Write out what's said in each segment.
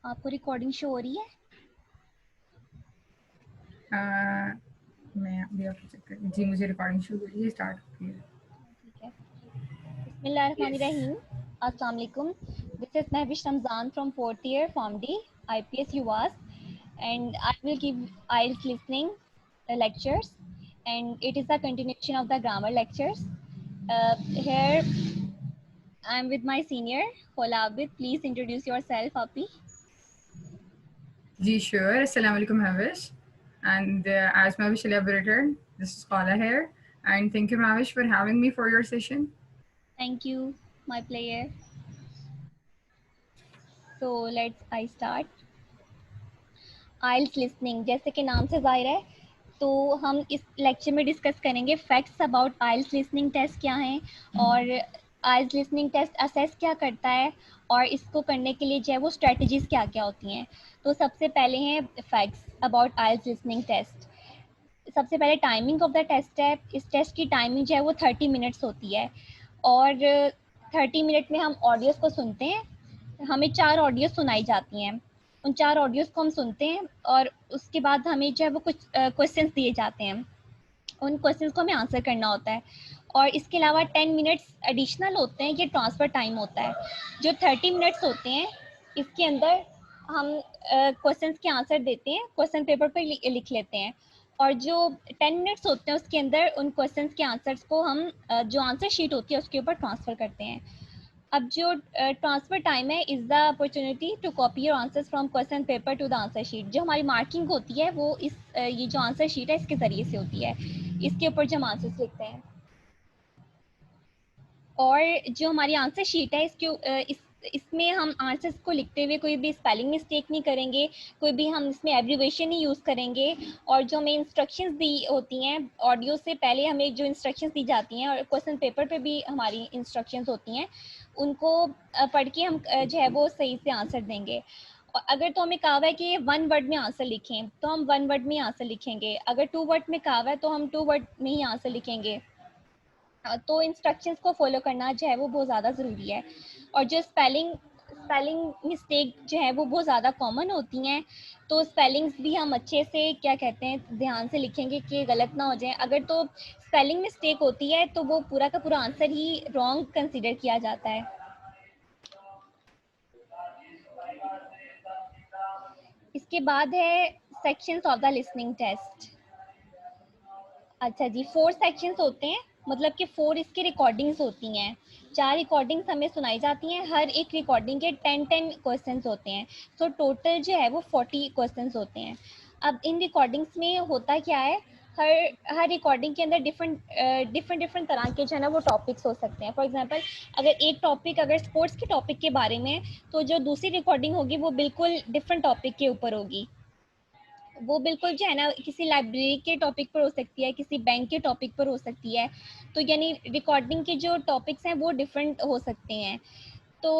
आपको recording show हो रही है? मैं अभी आपको चेक कर जी, मुझे रिकॉर्डिंग शुरू हो रही है, स्टार्ट हो गई है। ठीक है। यस बिस्मिल्लाहिर्रहमानिर्रहीम। अस्सलाम वालेकुम। This is Mahvish Ramzan from fourth year Pharm D IPS UAS, and I will give IELTS listening lectures, and it is a continuation of the grammar lectures. Here I am with my senior Hola Abid. Please introduce yourself, Api. जी sure. अस्सलाम वालेकुम Mavish, and as Mavish elaborated, this is Qala here, and thank you Mavish for having me for your session. Thank you, my player. So let's I start. IELTS listening, जैसे कि नाम से जाहिर है, तो हम इस लेक्चर में डिस्कस करेंगे facts about IELTS listening test क्या हैं, और आइल्स लिसनिंग टेस्ट असेस क्या करता है, और इसको करने के लिए जो है वो स्ट्रेटजीज क्या क्या होती हैं। तो सबसे पहले हैं facts about IELTS listening test. सबसे पहले टाइमिंग ऑफ द टेस्ट है। इस टेस्ट की टाइमिंग जो है वो 30 मिनट्स होती है, और 30 मिनट में हम ऑडियोज़ को सुनते हैं। हमें 4 ऑडियो सुनाई जाती हैं। उन 4 ऑडियोज़ को हम सुनते हैं, और उसके बाद हमें जो है वो कुछ क्वेश्चंस दिए जाते हैं। उन क्वेश्चंस को हमें आंसर करना होता है, और इसके अलावा 10 मिनट्स एडिशनल होते हैं, ये ट्रांसफ़र टाइम होता है। जो 30 मिनट्स होते हैं, इसके अंदर हम क्वेश्चंस के आंसर देते हैं, क्वेश्चन पेपर पे लिख लेते हैं, और जो 10 मिनट्स होते हैं उसके अंदर उन क्वेश्चंस के आंसर्स को हम जो आंसर शीट होती है उसके ऊपर ट्रांसफ़र करते हैं। अब जो ट्रांसफर टाइम है is the opportunity to copy your answers from question paper to the answer sheet. जो हमारी मार्किंग होती है वो इस ये जो आंसर शीट है इसके ज़रिए से होती है, इसके ऊपर जो हम आंसर्स लिखते हैं। और जो हमारी आंसर शीट है इसमें हम आंसर्स को लिखते हुए कोई भी स्पेलिंग मिस्टेक नहीं करेंगे, कोई भी हम इसमें एब्रीवेशन नहीं यूज़ करेंगे, और जो हमें इंस्ट्रक्शंस दी होती हैं ऑडियो से पहले, हमें जो इंस्ट्रक्शंस दी जाती हैं और क्वेश्चन पेपर पे भी हमारी इंस्ट्रक्शंस होती हैं, उनको पढ़ के हम जो है वो सही से आंसर देंगे। और अगर तो हमें कहा हुआ है कि 1 वर्ड में आंसर लिखें तो हम 1 वर्ड में आंसर लिखेंगे, अगर 2 वर्ड में कहा हुआ है तो हम 2 वर्ड में ही आंसर लिखेंगे। तो इंस्ट्रक्शंस को फॉलो करना जो है वो बहुत ज़्यादा ज़रूरी है। और जो स्पेलिंग मिस्टेक जो है वो बहुत ज़्यादा कॉमन होती हैं, तो स्पेलिंग्स भी हम अच्छे से क्या कहते हैं ध्यान से लिखेंगे कि गलत ना हो जाए। अगर तो स्पेलिंग मिस्टेक होती है तो वो पूरा का पूरा आंसर ही रॉन्ग कंसिडर किया जाता है। इसके बाद है sections of the listening test. अच्छा जी, 4 सेक्शंस होते हैं, मतलब कि 4 इसकी रिकॉर्डिंग्स होती हैं। 4 रिकॉर्डिंग्स हमें सुनाई जाती हैं, हर एक रिकॉर्डिंग के 10-10 क्वेश्चंस होते हैं। सो टोटल जो है वो 40 क्वेश्चंस होते हैं। अब इन रिकॉर्डिंग्स में होता क्या है, हर रिकॉर्डिंग के अंदर डिफरेंट तरह के जो है ना वो टॉपिक्स हो सकते हैं। फॉर एग्जांपल, अगर एक टॉपिक अगर स्पोर्ट्स के टॉपिक के बारे में, तो जो दूसरी रिकॉर्डिंग होगी वो बिल्कुल डिफरेंट टॉपिक के ऊपर होगी। वो बिल्कुल जो है ना किसी लाइब्रेरी के टॉपिक पर हो सकती है, किसी बैंक के टॉपिक पर हो सकती है। तो यानी रिकॉर्डिंग के जो टॉपिक्स हैं वो डिफरेंट हो सकते हैं। तो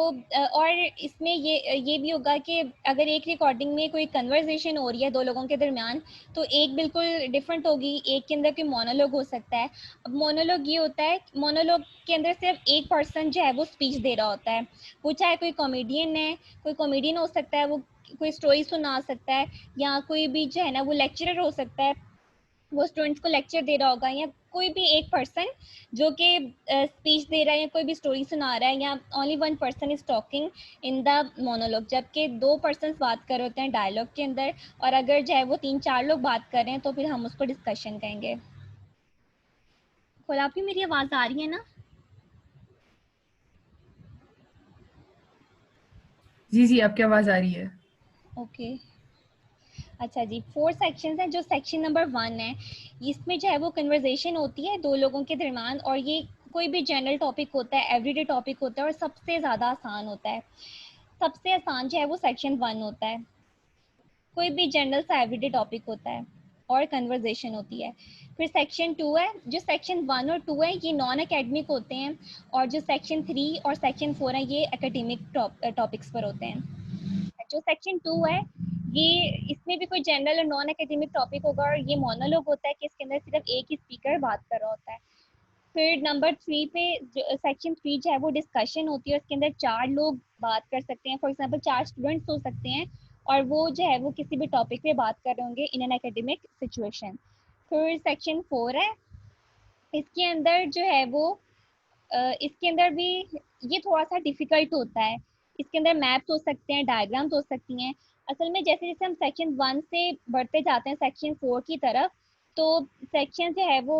और इसमें ये भी होगा कि अगर एक रिकॉर्डिंग में कोई कन्वर्सेशन हो रही है 2 लोगों के दरमियान, तो एक बिल्कुल डिफरेंट होगी, एक के अंदर कोई मोनोलॉग हो सकता है। अब मोनोलॉग ये होता है, मोनोलॉग के अंदर सिर्फ एक पर्सन जो है वो स्पीच दे रहा होता है। वो चाहे कोई कॉमेडियन है, कोई कॉमेडियन हो सकता है, वो कोई स्टोरी सुना सकता है, या कोई भी जो है ना वो लेक्चरर हो सकता है, वो स्टूडेंट्स को लेक्चर दे रहा होगा, या कोई भी एक पर्सन जो कि स्पीच दे रहा है या कोई भी स्टोरी सुना रहा है, या only one person is talking in the monologue, जबकि 2 पर्सन बात कर रहे होते हैं डायलॉग के अंदर, और अगर जो है वो 3-4 लोग बात कर रहे हैं तो फिर हम उसको डिस्कशन कहेंगे। खोला, आपकी मेरी आवाज़ आ रही है ना? जी जी, आपकी आवाज़ आ रही है। ओके। अच्छा जी, 4 सेक्शंस हैं। जो सेक्शन नंबर 1 है, इसमें जो है वो कन्वर्सेशन होती है 2 लोगों के दरमियान, और ये कोई भी जनरल टॉपिक होता है, एवरीडे टॉपिक होता है, और सबसे ज़्यादा आसान होता है। सबसे आसान जो है वो सेक्शन 1 होता है। कोई भी जनरल सा एवरीडे टॉपिक होता है और कन्वर्सेशन होती है। फिर सेक्शन 2 है। जो सेक्शन 1 और 2 है ये नॉन एकेडमिक होते हैं, और जो सेक्शन 3 और सेक्शन 4 है ये एकेडमिक टॉपिक्स पर होते हैं। जो सेक्शन 2 है, ये इसमें भी कोई जनरल और नॉन एकेडमिक टॉपिक होगा, और ये मोनोलॉग होता है कि इसके अंदर सिर्फ एक ही स्पीकर बात कर रहा होता है। फिर नंबर 3 पे सेक्शन 3 जो है वो डिस्कशन होती है, उसके अंदर 4 लोग बात कर सकते हैं। फॉर एग्जांपल 4 स्टूडेंट्स हो सकते हैं और वो जो है वो किसी भी टॉपिक पे बात कर रहे होंगे इन एन एकेडमिक सिचुएशन। फिर सेक्शन 4 है, इसके अंदर जो है वो इसके अंदर भी ये थोड़ा सा डिफिकल्ट होता है। इसके अंदर मैप्स हो सकते हैं, डायग्राम्स हो सकती हैं। असल में जैसे जैसे हम सेक्शन 1 से बढ़ते जाते हैं सेक्शन 4 की तरफ, तो सेक्शन जो है वो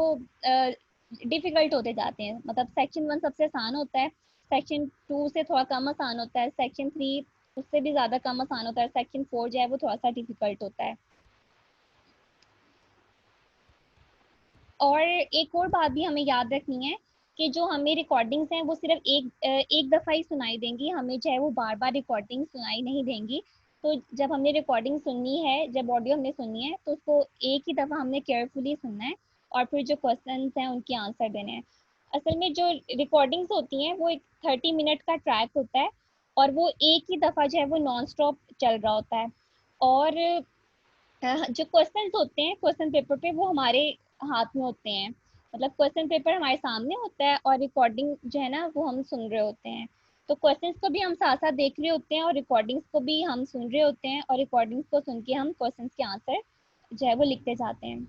डिफिकल्ट होते जाते हैं। मतलब सेक्शन 1 सबसे आसान होता है, सेक्शन 2 से थोड़ा कम आसान होता है, सेक्शन 3 उससे भी ज़्यादा कम आसान होता है, सेक्शन 4 जो है वो थोड़ा सा डिफिकल्ट होता है। और एक और बात भी हमें याद रखनी है कि जो हमें रिकॉर्डिंग्स हैं वो सिर्फ एक दफ़ा ही सुनाई देंगी, हमें जो है वो बार बार रिकॉर्डिंग सुनाई नहीं देंगी। तो जब हमने रिकॉर्डिंग सुननी है, जब ऑडियो हमने सुननी है, तो उसको एक ही दफ़ा हमने केयरफुली सुनना है और फिर जो क्वेश्चन हैं उनके आंसर देने हैं। असल में जो रिकॉर्डिंग्स होती हैं वो एक 30 मिनट का ट्रैक होता है और वो एक ही दफ़ा जो है वो नॉन स्टॉप चल रहा होता है। और जो क्वेश्चंस होते हैं क्वेश्चन पेपर पे वो हमारे हाथ में होते हैं। मतलब क्वेश्चन पेपर हमारे सामने होता है और रिकॉर्डिंग जो है ना वो हम सुन रहे होते हैं। तो क्वेश्चंस को भी हम साथ साथ देख रहे होते हैं और रिकॉर्डिंग्स को भी हम सुन रहे होते हैं और रिकॉर्डिंग्स को सुन के हम क्वेश्चंस के आंसर जो है वो लिखते जाते हैं।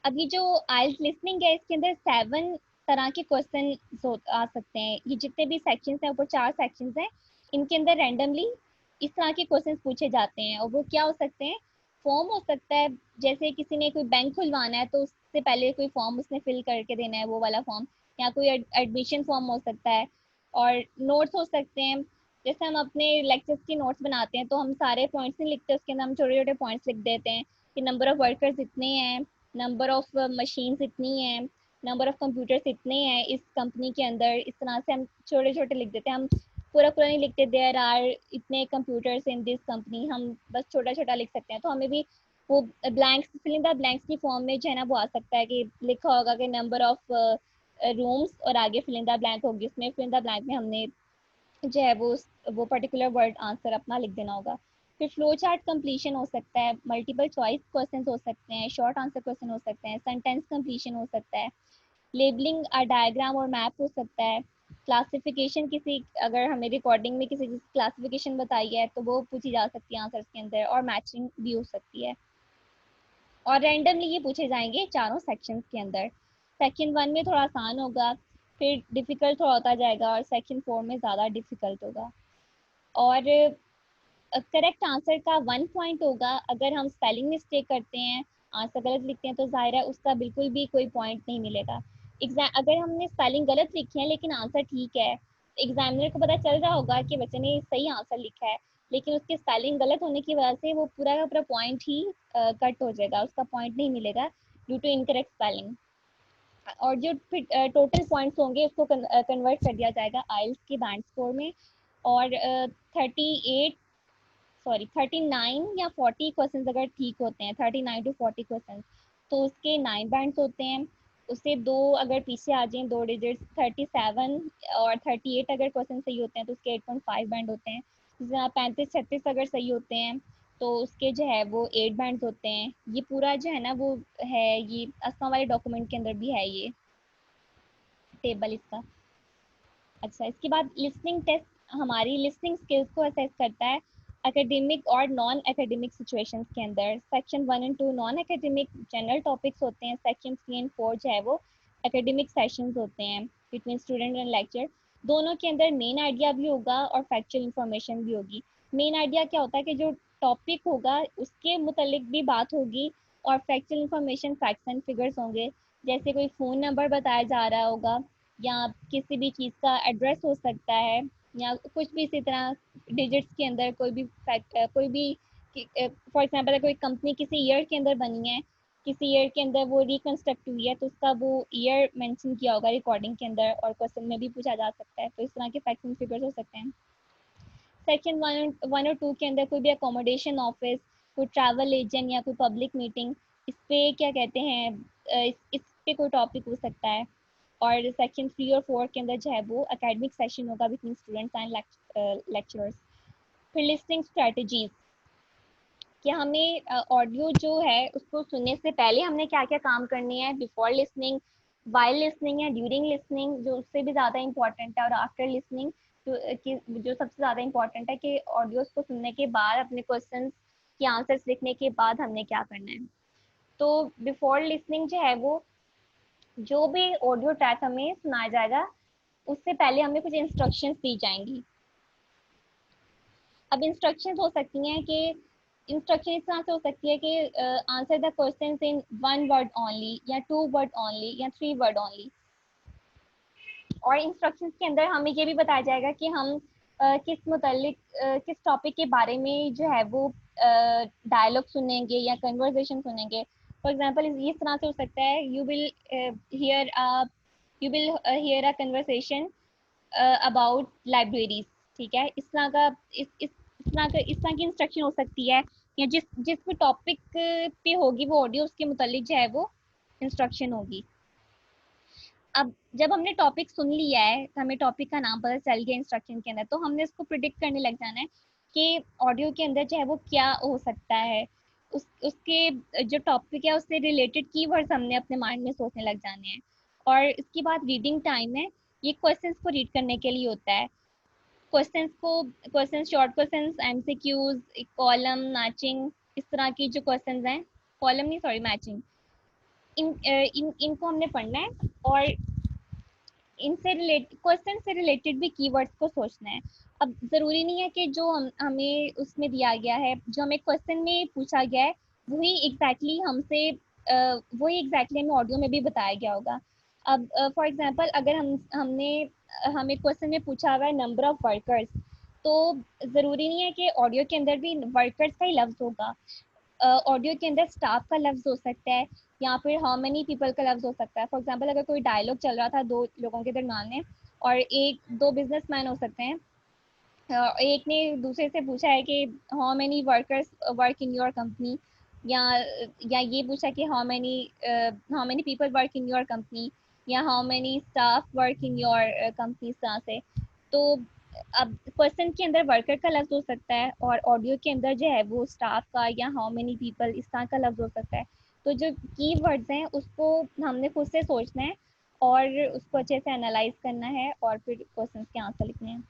अभी जो आइल्स लिसनिंग है इसके अंदर 7 तरह के क्वेश्चन आ सकते हैं। ये जितने भी सेक्शंस हैं, ऊपर 4 सेक्शंस हैं, इनके अंदर रैंडमली इस तरह के क्वेश्चंस पूछे जाते हैं। और वो क्या हो सकते हैं? फॉर्म हो सकता है, जैसे किसी ने कोई बैंक खुलवाना है तो उससे पहले कोई फॉर्म उसने फिल करके देना है, वो वाला फॉर्म। या कोई एडमिशन फॉर्म हो सकता है। और नोट्स हो सकते हैं, जैसे हम अपने लेक्चर्स की नोट्स बनाते हैं तो हम सारे पॉइंट्स नहीं लिखते, उसके अंदर हम छोटे छोटे पॉइंट्स लिख देते हैं कि नंबर ऑफ वर्कर्स इतने हैं, नंबर ऑफ मशीन्स इतनी है, नंबर ऑफ कंप्यूटर्स इतने हैं इस कंपनी के अंदर। इस तरह से हम छोटे छोटे लिख देते हैं। हम पूरा पूरा नहीं लिखते देयर आर इतने कंप्यूटर्स इन दिस कंपनी, हम बस छोटा छोटा लिख सकते हैं। तो हमें भी वो ब्लैंक्स, फिलिंग द ब्लैंक्स की फॉर्म में जो है ना वो आ सकता है कि लिखा होगा कि नंबर ऑफ रूम्स और आगे फिलिंग द ब्लैंक होगी, उसमें फिलिंग द ब्लैंक में हमने जो है वो पर्टिकुलर वर्ड आंसर अपना लिख देना होगा। फिर फ्लो चार्ट कंप्लीशन हो सकता है, मल्टीपल चॉइस क्वेश्चन हो सकते हैं, शॉर्ट आंसर क्वेश्चन हो सकते हैं, सेंटेंस कंप्लीशन हो सकता है, लेबलिंग डायग्राम और मैप हो सकता है, क्लासिफिकेशन, किसी अगर हमें रिकॉर्डिंग में किसी चीज़ की क्लासिफिकेशन बताई है तो वो पूछी जा सकती है आंसर्स के अंदर, और मैचिंग भी हो सकती है। और रैंडमली ये पूछे जाएंगे चारों सेक्शंस के अंदर। सेक्शन 1 में थोड़ा आसान होगा, फिर डिफिकल्ट थोड़ा होता जाएगा, और सेक्शन 4 में ज़्यादा डिफिकल्ट होगा। और करेक्ट आंसर का 1 पॉइंट होगा। अगर हम स्पेलिंग मिस्टेक करते हैं, आंसर गलत लिखते हैं, तो जाहिर है उसका बिल्कुल भी कोई पॉइंट नहीं मिलेगा। एग्जाम अगर हमने स्पेलिंग गलत लिखी है लेकिन आंसर ठीक है, एग्जामिनर को पता चल रहा होगा कि बच्चे ने सही आंसर लिखा है, लेकिन उसकी स्पेलिंग गलत होने की वजह से वो पूरा का पूरा पॉइंट ही कट हो जाएगा, उसका पॉइंट नहीं मिलेगा ड्यू टू इनकरेक्ट स्पेलिंग। और जो फिर टोटल पॉइंट्स होंगे उसको कन्वर्ट कर दिया जाएगा आइल्स की बैंड स्कोर में। और 38 सॉरी 39 या 40 क्वेश्चन अगर ठीक होते हैं, 39 to 40 क्वेश्चन, तो उसके 9 बैंड्स होते हैं। उससे दो अगर पीछे आ जाएं, दो डिजिट्स, 37 और 38 अगर क्वेश्चन सही होते हैं तो उसके 8.5 बैंड होते हैं। 35-36 अगर सही होते हैं तो उसके जो है वो 8 बैंड्स होते हैं। ये पूरा जो है ना वो है, ये असमा वाले डॉक्यूमेंट के अंदर भी है ये टेबल इसका। अच्छा, इसके बाद लिसनिंग टेस्ट हमारी लिसनिंग स्किल्स को असेस करता है एकेडमिक और नॉन एकेडमिक सिचुएशंस के अंदर। सेक्शन 1 और 2 नॉन एकेडमिक जनरल टॉपिक्स होते हैं, सेक्शन 3 और 4 जो है वो एकेडमिक सेशंस होते हैं बिटवीन स्टूडेंट एंड लेक्चर। दोनों के अंदर मेन आइडिया भी होगा और फैक्चुअल इंफॉर्मेशन भी होगी। मेन आइडिया क्या होता है कि जो टॉपिक होगा उसके मुतालिक भी बात होगी, और factual information facts and figures होंगे। जैसे कोई फ़ोन नंबर बताया जा रहा होगा, या किसी भी चीज़ का एड्रेस हो सकता है, या कुछ भी इसी तरह डिजिट्स के अंदर कोई भी फैक्ट, कोई भी फॉर एग्जांपल अगर कोई कंपनी किसी ईयर के अंदर बनी है, किसी ईयर के अंदर वो रिकंस्ट्रक्ट हुई है, तो उसका वो ईयर मेंशन किया होगा रिकॉर्डिंग के अंदर और क्वेश्चन में भी पूछा जा सकता है। तो इस तरह के फैक्ट्स एंड फिगर्स हो सकते हैं। सेक्शन 1 और 2 के अंदर कोई भी अकोमोडेशन ऑफिस, कोई ट्रैवल एजेंट या कोई पब्लिक मीटिंग, इस पे क्या कहते हैं, इस पे कोई टॉपिक हो सकता है। और सेक्शन 3 और 4 के अंदर जो है वो एकेडमिक सेशन होगा बिटवीन स्टूडेंट्स एंड लेक्चरर्स। फिर लिसनिंग स्ट्रेटजीज, कि हमें ऑडियो जो है उसको सुनने से पहले हमने क्या क्या काम करने हैं बिफोर लिसनिंग, वाइल लिसनिंग है, ड्यूरिंग लिसनिंग जो उससे भी ज़्यादा इंपॉर्टेंट है, और आफ्टर लिसनिंग जो सबसे ज़्यादा इंपॉर्टेंट है कि ऑडियोज को सुनने के बाद अपने क्वेश्चंस के आंसर्स लिखने के बाद हमने क्या करना है। तो बिफोर लिसनिंग जो है वो जो भी ऑडियो ट्रैक हमें सुनाया जाएगा उससे पहले हमें कुछ इंस्ट्रक्शंस दी जाएंगी। अब इंस्ट्रक्शंस हो सकती हैं कि इंस्ट्रक्शन इस तरह से हो सकती है कि answer the questions in 1 word only, या 2 वर्ड ओनली, या 3 वर्ड ओनली। और इंस्ट्रक्शंस के अंदर हमें ये भी बताया जाएगा कि हम किस टॉपिक के बारे में जो है वो डायलॉग सुनेंगे या कन्वर्सेशन सुनेंगे। फॉर एग्जांपल इस तरह से हो सकता है, you will hear a conversation about libraries. ठीक है, इस तरह की इंस्ट्रक्शन हो सकती है, या जिस जिस भी टॉपिक पे होगी वो ऑडियो उसके मुतालिक जो है वो इंस्ट्रक्शन होगी। अब जब हमने टॉपिक सुन लिया है, हमें टॉपिक का नाम पता चल गया इंस्ट्रक्शन के अंदर, तो हमने इसको प्रिडिक्ट करने लग जाना है कि ऑडियो के अंदर जो है वो क्या हो सकता है। उसके जो टॉपिक है उससे रिलेटेड कीवर्ड्स हमने अपने माइंड में सोचने लग जाने हैं। और इसके बाद रीडिंग टाइम है, ये क्वेश्चंस को रीड करने के लिए होता है। Questions, short questions, MCQs, column, matching, इस तरह की जो क्वेश्चंस हैं, कॉलम नहीं सॉरी मैचिंग, इनको हमने पढ़ना है। और इनसे रिलेटेड क्वेश्चन से रिलेटेड भी कीवर्ड्स को सोचना है। अब ज़रूरी नहीं है कि जो हमें उसमें दिया गया है, जो हमें क्वेश्चन में पूछा गया है, वही एग्जैक्टली हमें ऑडियो में भी बताया गया होगा। अब फॉर एग्जांपल अगर हमें क्वेश्चन में पूछा हुआ है नंबर ऑफ वर्कर्स, तो ज़रूरी नहीं है कि ऑडियो के अंदर भी वर्कर्स का ही लफ्ज़ होगा। ऑडियो के अंदर स्टाफ का लफ्ज़ हो सकता है, या फिर हाउ मेनी पीपल का लफ्ज़ हो सकता है। फॉर एग्जांपल अगर कोई डायलॉग चल रहा था दो लोगों के दरम्यान में, और दो बिजनेसमैन हो सकते हैं, एक ने दूसरे से पूछा है कि how many workers work in your company, या या ये पूछा कि how many people work in your company, या how many staff work in your company, इस तरह से। तो अब क्वेश्चन के अंदर वर्कर का लफ्ज हो सकता है, और ऑडियो के अंदर जो है वो स्टाफ का या हाउ मेनी पीपल इस तरह का लफ्ज हो सकता है। तो जो की वर्ड्स हैं उसको हमने खुद से सोचना है, और उसको अच्छे से एनालाइज करना है, और फिर क्वेश्चन के आंसर लिखने हैं।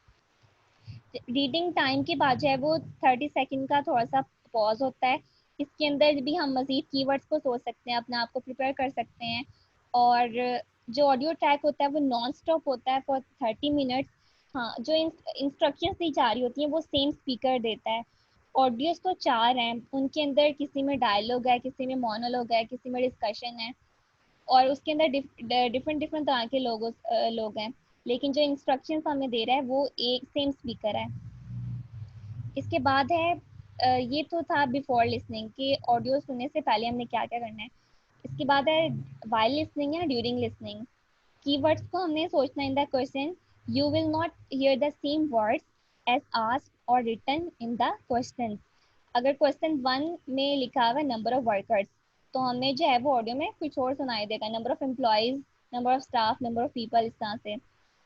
रीडिंग टाइम के बाद जो है वो 30 सेकेंड का थोड़ा सा पॉज होता है। इसके अंदर भी हम मजीद कीवर्ड्स को सोच सकते हैं, अपने आप को प्रिपेयर कर सकते हैं। और जो ऑडियो ट्रैक होता है वो नॉन स्टॉप होता है फॉर 30 मिनट्स। हाँ, जो इंस्ट्रक्शंस दी जा रही होती हैं वो सेम स्पीकर देता है। ऑडियोज तो 4 हैं, उनके अंदर किसी में डायलॉग है, किसी में मोनोलॉग है, किसी में डिस्कशन है, और उसके अंदर डिफरेंट डिफरेंट तरह के लोग हैं। लेकिन जो इंस्ट्रक्शंस हमें दे रहा है वो एक सेम स्पीकर है। इसके बाद है ये तो था बिफोर लिसनिंग कि ऑडियो सुनने से पहले हमने क्या क्या करना है। इसके बाद है वाइल लिसनिंग या ड्यूरिंग लिसनिंग। कीवर्ड्स को हमने सोचना in the question, you will not hear the same words as asked और रिटन इन द क्वेश्चन। अगर क्वेश्चन 1 में लिखा हुआ है नंबर ऑफ वर्कर्स, तो हमें जो है वो ऑडियो में कुछ और सुनाई देगा, number of employees, number of staff, number of people, इस तरह से।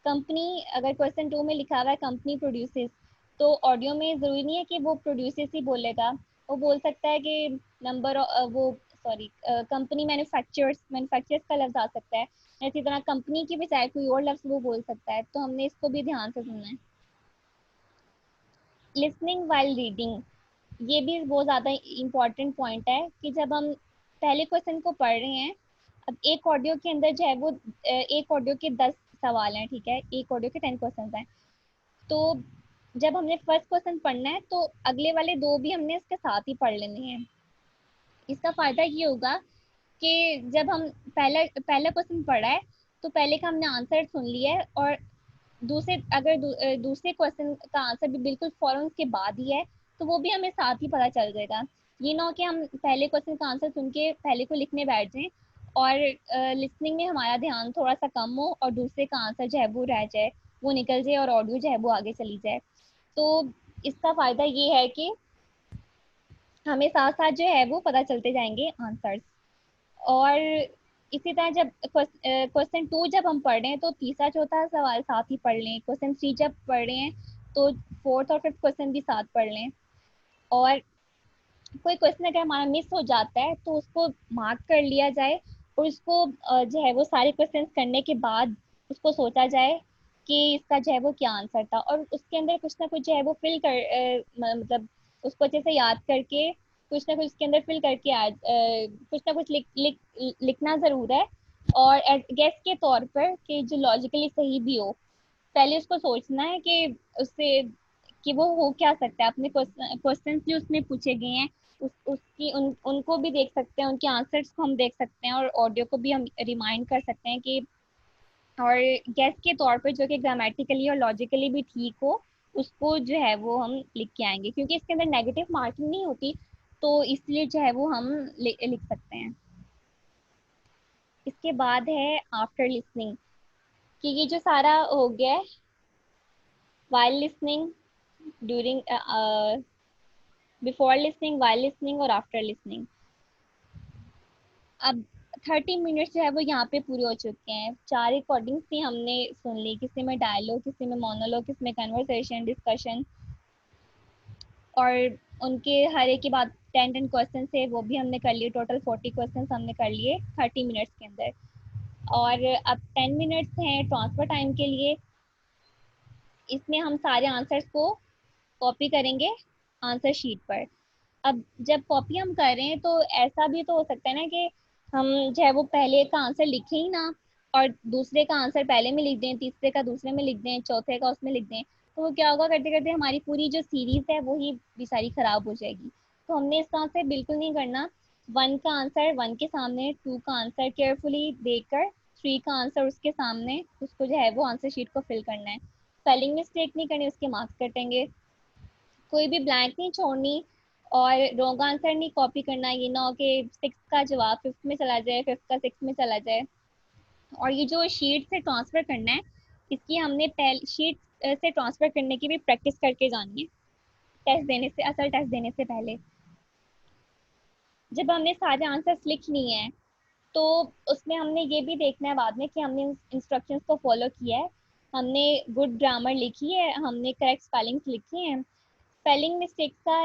कंपनी, अगर क्वेश्चन 2 में लिखा हुआ है कंपनी प्रोड्यूसेस, तो ऑडियो में ज़रूरी नहीं है कि वो प्रोड्यूसेस ही बोलेगा, वो बोल सकता है कि वो सॉरी कंपनी मैन्युफैक्चरर्स का लफ्ज आ सकता है। इसी तरह कंपनी की बजाय कोई और लफ्ज वो बोल सकता है, तो हमने इसको भी ध्यान से सुनना है। लिसनिंग वाइल रीडिंग, ये भी बहुत ज़्यादा इम्पॉर्टेंट पॉइंट है कि जब हम पहले क्वेश्चन को पढ़ रहे हैं, अब एक ऑडियो के अंदर जो है वो एक ऑडियो के 10 सवाल हैं, ठीक है, एक ऑडियो के 10 क्वेश्चन हैं। तो जब हमने फर्स्ट क्वेश्चन पढ़ना है तो अगले वाले 2 भी हमने इसके साथ ही पढ़ लेने हैं। इसका फ़ायदा ये होगा कि जब हम पहला क्वेश्चन पढ़ा है तो पहले का हमने आंसर सुन लिया है, और दूसरे क्वेश्चन का आंसर भी बिल्कुल फौरन उसके बाद ही है, तो वो भी हमें साथ ही पता चल जाएगा। ये ना हो कि हम पहले क्वेश्चन का आंसर सुन के पहले को लिखने बैठ जाएं, और लिसनिंग में हमारा ध्यान थोड़ा सा कम हो और दूसरे का आंसर जो है वो रह जाए, वो निकल जाए, और ऑडियो जो है वो आगे चली जाए। तो इसका फ़ायदा ये है कि हमें साथ साथ जो है वो पता चलते जाएंगे आंसर्स। और इसी तरह जब क्वेश्चन 2 जब हम पढ़ रहे हैं तो तीसरा चौथा सवाल साथ ही पढ़ लें। क्वेश्चन 3 जब पढ़ रहे हैं तो फोर्थ और फिफ्थ क्वेश्चन भी साथ पढ़ लें। और कोई क्वेश्चन अगर हमारा मिस हो जाता है तो उसको मार्क कर लिया जाए, और उसको जो है वो सारे क्वेश्चंस करने के बाद उसको सोचा जाए कि इसका जो है वो क्या आंसर था, और उसके अंदर कुछ ना कुछ जो है वो फिल कर मतलब उसको अच्छे से याद करके कुछ ना कुछ उसके अंदर फिल करके कुछ ना कुछ लिखना ज़रूर है। और गेस के तौर पर कि जो लॉजिकली सही भी हो, पहले उसको सोचना है कि उससे कि वो हो क्या सकता है। अपने क्वेश्चन जो उसमें पूछे गए हैं उसकी उनको भी देख सकते हैं, उनके आंसर्स को हम देख सकते हैं, और ऑडियो को भी हम रिमाइंड कर सकते हैं कि, और गेस के तौर पर जो कि ग्रामेटिकली और लॉजिकली भी ठीक हो, उसको जो है वो हम लिख के आएंगे, क्योंकि इसके अंदर नेगेटिव मार्किंग नहीं होती, तो इसलिए जो है वो हम लिख सकते हैं। इसके बाद है आफ्टर लिसनिंग, कि ये जो सारा हो गया है, while listening, during, before listening, while listening और आफ्टर लिसनिंग। अब 30 मिनट्स जो है वो यहाँ पे पूरे हो चुके हैं। 4 रिकॉर्डिंग्स थी, हमने सुन ली, किसी में डायलॉग, किसी में मोनोलॉग, किसी में कन्वर्सेशन, डिस्कशन, और उनके हर एक के बाद 10 क्वेश्चन थे, वो भी हमने कर लिए। टोटल 40 क्वेश्चन हमने कर लिए 30 मिनट्स के अंदर। और अब 10 मिनट्स हैं ट्रांसफर टाइम के लिए। इसमें हम सारे आंसर्स को कॉपी करेंगे आंसर शीट पर। अब जब कॉपी हम कर रहे हैं तो ऐसा भी तो हो सकता है ना कि हम जो है वो पहले का आंसर लिखें ही ना, और दूसरे का आंसर पहले में लिख दें, तीसरे का दूसरे में लिख दें, चौथे का उसमें लिख दें। तो वो क्या होगा, करते करते हमारी पूरी जो सीरीज है वो ही बेसारी खराब हो जाएगी। तो हमने इस तरह से बिल्कुल नहीं करना। 1 का आंसर 1 के सामने, 2 का आंसर केयरफुली देखकर, 3 का आंसर उसके सामने, उसको जो है वो आंसर शीट को फिल करना है। स्पेलिंग मिस्टेक नहीं करनी, उसके मार्क्स कटेंगे। कोई भी ब्लैंक नहीं छोड़नी, और रॉन्ग आंसर नहीं कॉपी करना। ये ना हो कि 6 का जवाब 5th में चला जाए, 5th का 6th में चला जाए। और ये जो शीट से ट्रांसफर करना है, इसकी हमने पहले शीट से ट्रांसफर करने की भी प्रैक्टिस करके जानी है, टेस्ट देने से, असल टेस्ट देने से पहले। जब हमने सारे आंसर्स लिख लिए हैं, तो उसमें हमने ये भी देखना है बाद में कि हमने इंस्ट्रक्शंस को फॉलो किया है, हमने गुड ग्रामर लिखी है, हमने करेक्ट स्पेलिंग्स लिखी हैं। स्पेलिंग मिस्टेक्स का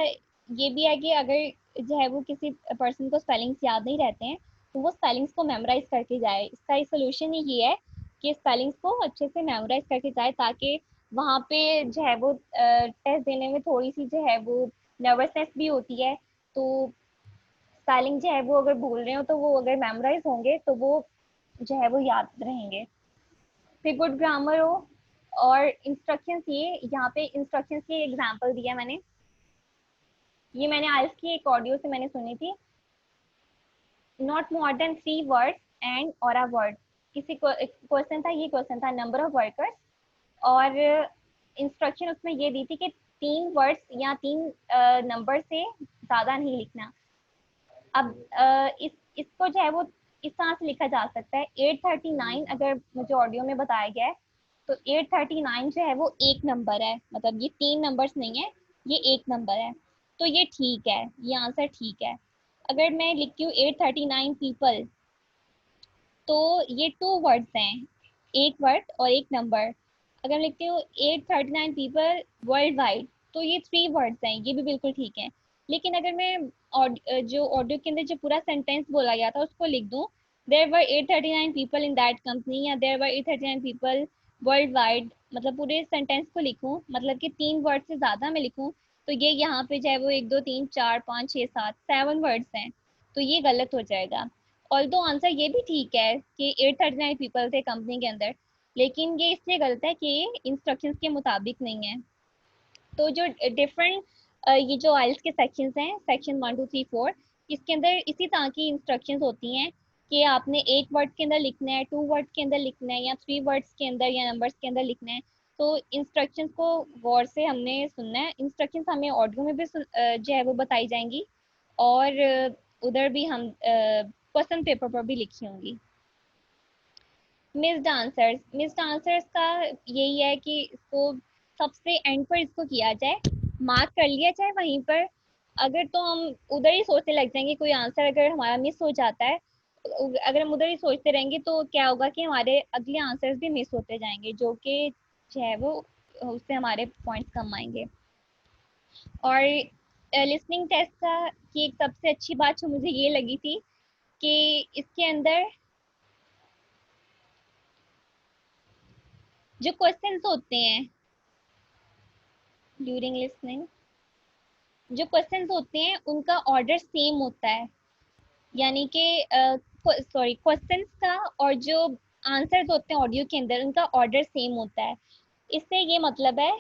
ये भी है कि अगर जो है वो किसी पर्सन को स्पेलिंग्स याद नहीं रहते हैं, तो वो स्पेलिंग्स को मेमोराइज करके जाए। इसका सोल्यूशन ही ये है कि स्पेलिंग्स को अच्छे से मेमोराइज करके जाए, ताकि वहाँ पे जो है वो टेस्ट देने में थोड़ी सी जो है वो नर्वसनेस भी होती है। तो स्पेलिंग जो है वो अगर भूल रहे हो, तो वो अगर मेमोराइज होंगे तो वो जो है वो याद रहेंगे। फिर गुड ग्रामर हो। और इंस्ट्रक्शंस, ये यहाँ पे इंस्ट्रक्शंस की एग्जांपल दिया मैंने, ये मैंने आइल्स की एक ऑडियो से मैंने सुनी थी। Not more than 3 words and और अ वर्ड, किसी क्वेश्चन था, ये क्वेश्चन था नंबर ऑफ वर्कर्स, और इंस्ट्रक्शन उसमें ये दी थी कि 3 वर्ड्स या 3 नंबर से ज़्यादा नहीं लिखना। अब इसको जो है वो इस तरह से लिखा जा सकता है। 839 अगर मुझे ऑडियो में बताया गया है, तो 839 जो है वो एक नंबर है, मतलब ये 3 नंबर्स नहीं है, ये एक नंबर है। तो ये ठीक है, ये आंसर ठीक है। अगर मैं लिखती हूँ 839 पीपल, तो ये 2 वर्ड्स हैं, एक वर्ड और एक नंबर। अगर मैं लिखती हूँ 839 पीपल वर्ल्ड वाइड, तो ये 3 वर्ड्स हैं, ये भी बिल्कुल ठीक है। लेकिन अगर मैं जो ऑडियो के अंदर जो पूरा सेंटेंस बोला गया था उसको लिख दूँ, there were 839 people in that company, या there were 839 people worldwide, मतलब पूरे सेंटेंस को लिखूँ, मतलब कि 3 वर्ड से ज़्यादा मैं लिखूँ, तो ये यहाँ पे जो है वो 1 2 3 4 5 6 7 7 वर्ड्स हैं, तो ये गलत हो जाएगा। ऑल दो आंसर ये भी ठीक है कि 839 पीपल थे कंपनी के अंदर, लेकिन ये इसलिए गलत है कि ये इंस्ट्रक्शंस के मुताबिक नहीं है। तो जो डिफरेंट ये जो आइल्स के सेक्शंस हैं, सेक्शन 1 2 3 4, इसके अंदर इसी तरह की इंस्ट्रक्शंस होती हैं कि आपने एक वर्ड के अंदर लिखना है, 2 वर्ड के अंदर लिखना है, या 3 वर्ड्स के अंदर या नंबर्स के अंदर लिखना है। तो इंस्ट्रक्शंस को गौर से हमने सुनना है। इंस्ट्रक्शंस हमें ऑडियो में भी जो है वो बताई जाएंगी, और उधर भी हम क्वेश्चन पेपर पर भी लिखी होंगी। मिस्ड आंसर्स का यही है कि इसको सबसे एंड पर इसको किया जाए, मार्क कर लिया जाए वहीं पर। अगर तो हम उधर ही सोचने लग जाएंगे, कोई आंसर अगर हमारा मिस हो जाता है, अगर हम उधर ही सोचते रहेंगे, तो क्या होगा कि हमारे अगले आंसर्स भी मिस होते जाएंगे, जो कि जो है वो उससे हमारे पॉइंट्स कम आएंगे। और लिसनिंग टेस्ट का की एक सबसे अच्छी बात जो मुझे ये लगी थी कि इसके अंदर जो क्वेश्चंस होते हैं ड्यूरिंग लिसनिंग, जो क्वेश्चंस होते हैं उनका ऑर्डर सेम होता है, यानी कि सॉरी क्वेश्चंस का और जो आंसर्स होते हैं ऑडियो के अंदर उनका ऑर्डर सेम होता है। इससे ये मतलब है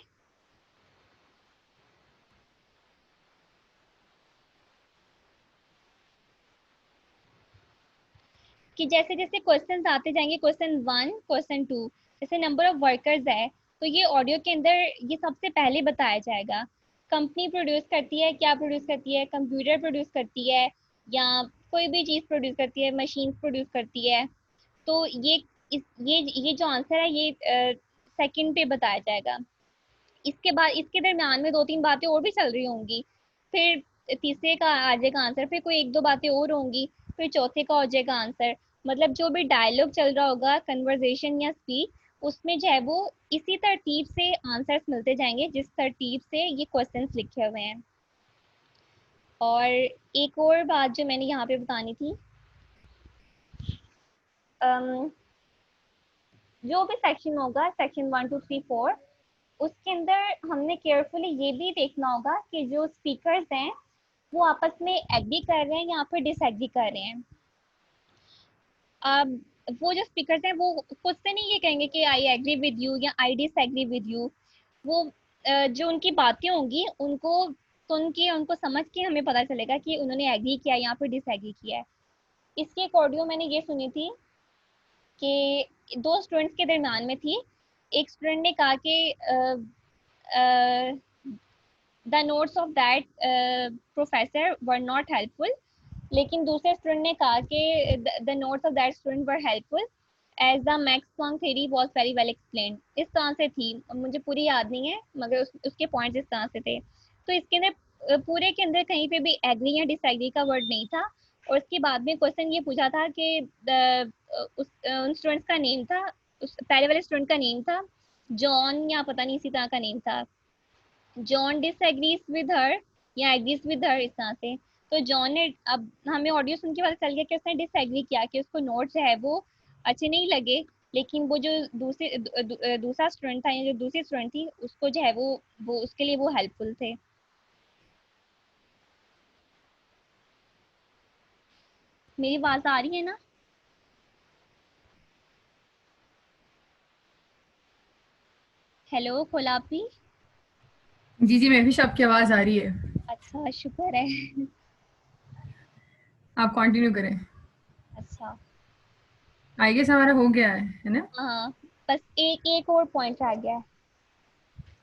कि जैसे जैसे क्वेश्चंस आते जाएंगे, क्वेश्चन 1 क्वेश्चन 2, जैसे नंबर ऑफ वर्कर्स है तो ये ऑडियो के अंदर ये सबसे पहले बताया जाएगा। कंपनी प्रोड्यूस करती है, क्या प्रोड्यूस करती है, कंप्यूटर प्रोड्यूस करती है या कोई भी चीज़ प्रोड्यूस करती है, मशीन प्रोड्यूस करती है। तो ये जो आंसर है ये सेकंड पे बताया जाएगा। इसके बाद इसके दरम्यान में 2-3 बातें और भी चल रही होंगी, फिर तीसरे का आ जाएगा आंसर, फिर कोई 1-2 बातें और होंगी, फिर चौथे का हो जाएगा आंसर। मतलब जो भी डायलॉग चल रहा होगा, कन्वर्सेशन या स्पीच, उसमें जो है वो इसी तरतीब से आंसर्स मिलते जाएंगे जिस तरतीब से ये क्वेश्चंस लिखे हुए हैं। और एक और बात जो मैंने यहाँ पे बतानी थी, अम, जो भी सेक्शन होगा, सेक्शन 1 2 3 4, उसके अंदर हमने केयरफुली ये भी देखना होगा कि जो स्पीकर्स हैं वो आपस में एग्री कर रहे हैं या फिर डिसएग्री कर रहे हैं। अब वो जो स्पीकर्स हैं वो खुद से नहीं ये कहेंगे कि आई एग्री विद यू या आई डिसएग्री विद यू। वो जो उनकी बातें होंगी उनको सुन के, उनको समझ के हमें पता चलेगा कि उन्होंने एग्री किया या फिर डिसएग्री किया है। इसकी एक ऑडियो मैंने ये सुनी थी कि दो स्टूडेंट्स के दरम्यान में थी। एक स्टूडेंट ने कहा कि the notes of that professor were not helpful, लेकिन दूसरे स्टूडेंट ने कहा कि the notes of that student were helpful as the Max Planck theory was very well explained. इस तरह से थी, मुझे पूरी याद नहीं है मगर उसके पॉइंट्स इस तरह से थे। तो इसके अंदर पूरे के अंदर कहीं पे भी एग्री या डिसएग्री का वर्ड नहीं था। और उसके बाद में क्वेश्चन ये पूछा था कि उन स्टूडेंट्स का नेम था, उस पहले वाले स्टूडेंट का नेम था जॉन या पता नहीं इसी तरह का नेम था। जॉन डिसएग्रीज विद हर या एग्रीज विद हर, इस तरह से। तो जॉन ने, अब हमें ऑडियो सुन के पता चल गया कि उसने डिसएग्री किया, कि उसको नोट जो है वो अच्छे नहीं लगे, लेकिन वो जो दूसरा स्टूडेंट था या जो दूसरी स्टूडेंट थी उसको जो है वो उसके लिए वो हेल्पफुल थे। मेरी बात आ रही है ना? हेलो कोलापी। जी जी महविश, आपकी आवाज़ आ रही है। अच्छा, शुक्र है। आप कंटिन्यू करें। अच्छा। आई गेस हमारा हो गया है ना? हाँ, बस एक एक और पॉइंट रह गया है।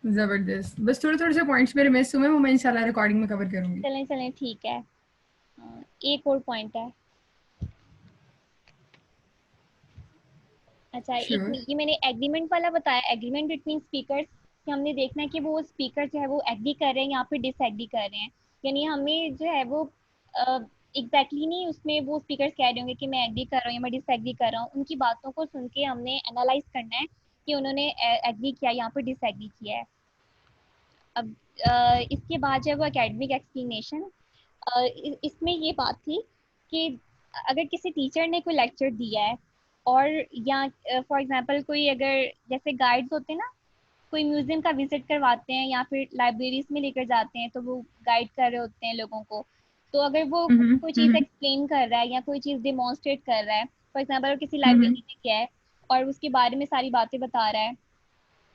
ज़बरदस्त। बस थोड़े थोड़े से पॉइंट्स मेरे मिस हुए, वो मैं इंशाल्लाह रिकॉर्डिंग में कवर करूँगी। चलें चलें, ठीक है। हाँ, एक और पॉइंट है। अच्छा, एक श्योर। ये मैंने एग्रीमेंट वाला बताया, एग्रीमेंट बिटवीन स्पीकर्स, कि हमने देखना है कि वो स्पीकर जो है वो एग्री कर रहे हैं या फिर डिसएग्री कर रहे हैं। यानी हमें जो है वो एग्जैक्टली नहीं उसमें वो स्पीकर्स कह रहे होंगे कि मैं एग्री कर रहा हूँ या मैं डिसएग्री कर रहा हूँ। उनकी बातों को सुन के हमने एनालाइज करना है कि उन्होंने एग्री किया या फिर डिसएग्री किया है। अब इसके बाद जो है वो एकेडमिक एक्सप्लेनेशन। इसमें ये बात थी कि अगर किसी टीचर ने कोई लेक्चर दिया है और या फॉर एग्जांपल कोई, अगर जैसे गाइड्स होते हैं ना, कोई म्यूजियम का विजिट करवाते हैं या फिर लाइब्रेरीज में लेकर जाते हैं तो वो गाइड कर रहे होते हैं लोगों को। तो अगर वो कोई चीज़ हम्म एक्सप्लेन कर रहा है या कोई चीज़ डिमॉन्स्ट्रेट कर रहा है, फॉर एग्जांपल किसी हम्म लाइब्रेरी में गया है और उसके बारे में सारी बातें बता रहा है,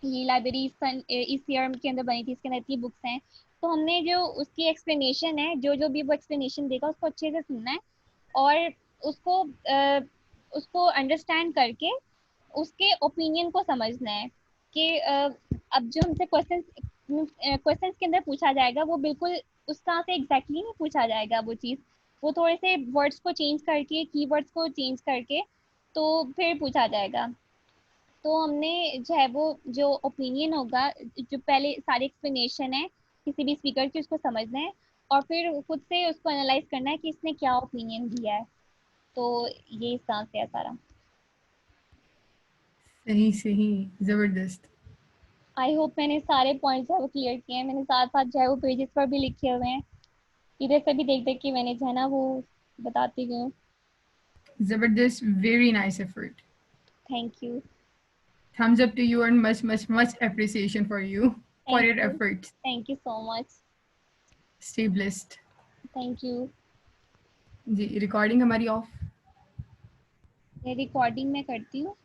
ये लाइब्रेरी इस ईयर के अंदर बनी थी, इसके अंदर इतनी बुक्स हैं, तो हमने जो उसकी एक्सप्लेनेशन है, जो जो भी वो एक्सप्लेनेशन देगा उसको अच्छे से सुनना है और उसको उसको अंडरस्टैंड करके उसके ओपिनियन को समझना है कि अब जो हमसे क्वेश्चंस के अंदर पूछा जाएगा वो बिल्कुल उस तरह से एग्जैक्टली नहीं पूछा जाएगा वो चीज़, वो थोड़े से वर्ड्स को चेंज करके, कीवर्ड्स को चेंज करके तो फिर पूछा जाएगा। तो हमने जो है वो जो ओपिनियन होगा, जो पहले सारी एक्सप्लेनेशन है किसी भी स्पीकर की, उसको समझना है और फिर खुद से उसको एनालाइज करना है कि इसने क्या ओपिनियन दिया है। तो ये इस तरह से है सारा। सही सही, ज़बरदस्त। आई होप मैंने सारे पॉइंट्स जो है वो क्लियर किए हैं। मैंने साथ साथ जो है वो पेजेस पर भी लिखे हुए हैं, इधर से भी देख देख के मैंने जो है ना वो बताती गई हूँ। Zabardast, very nice effort. Thank you. Thumbs up to you and much appreciation for you for your efforts. Thank you so much. Stay blessed. Thank you. जी रिकॉर्डिंग हमारी ऑफ। ये रिकॉर्डिंग मैं करती हूँ।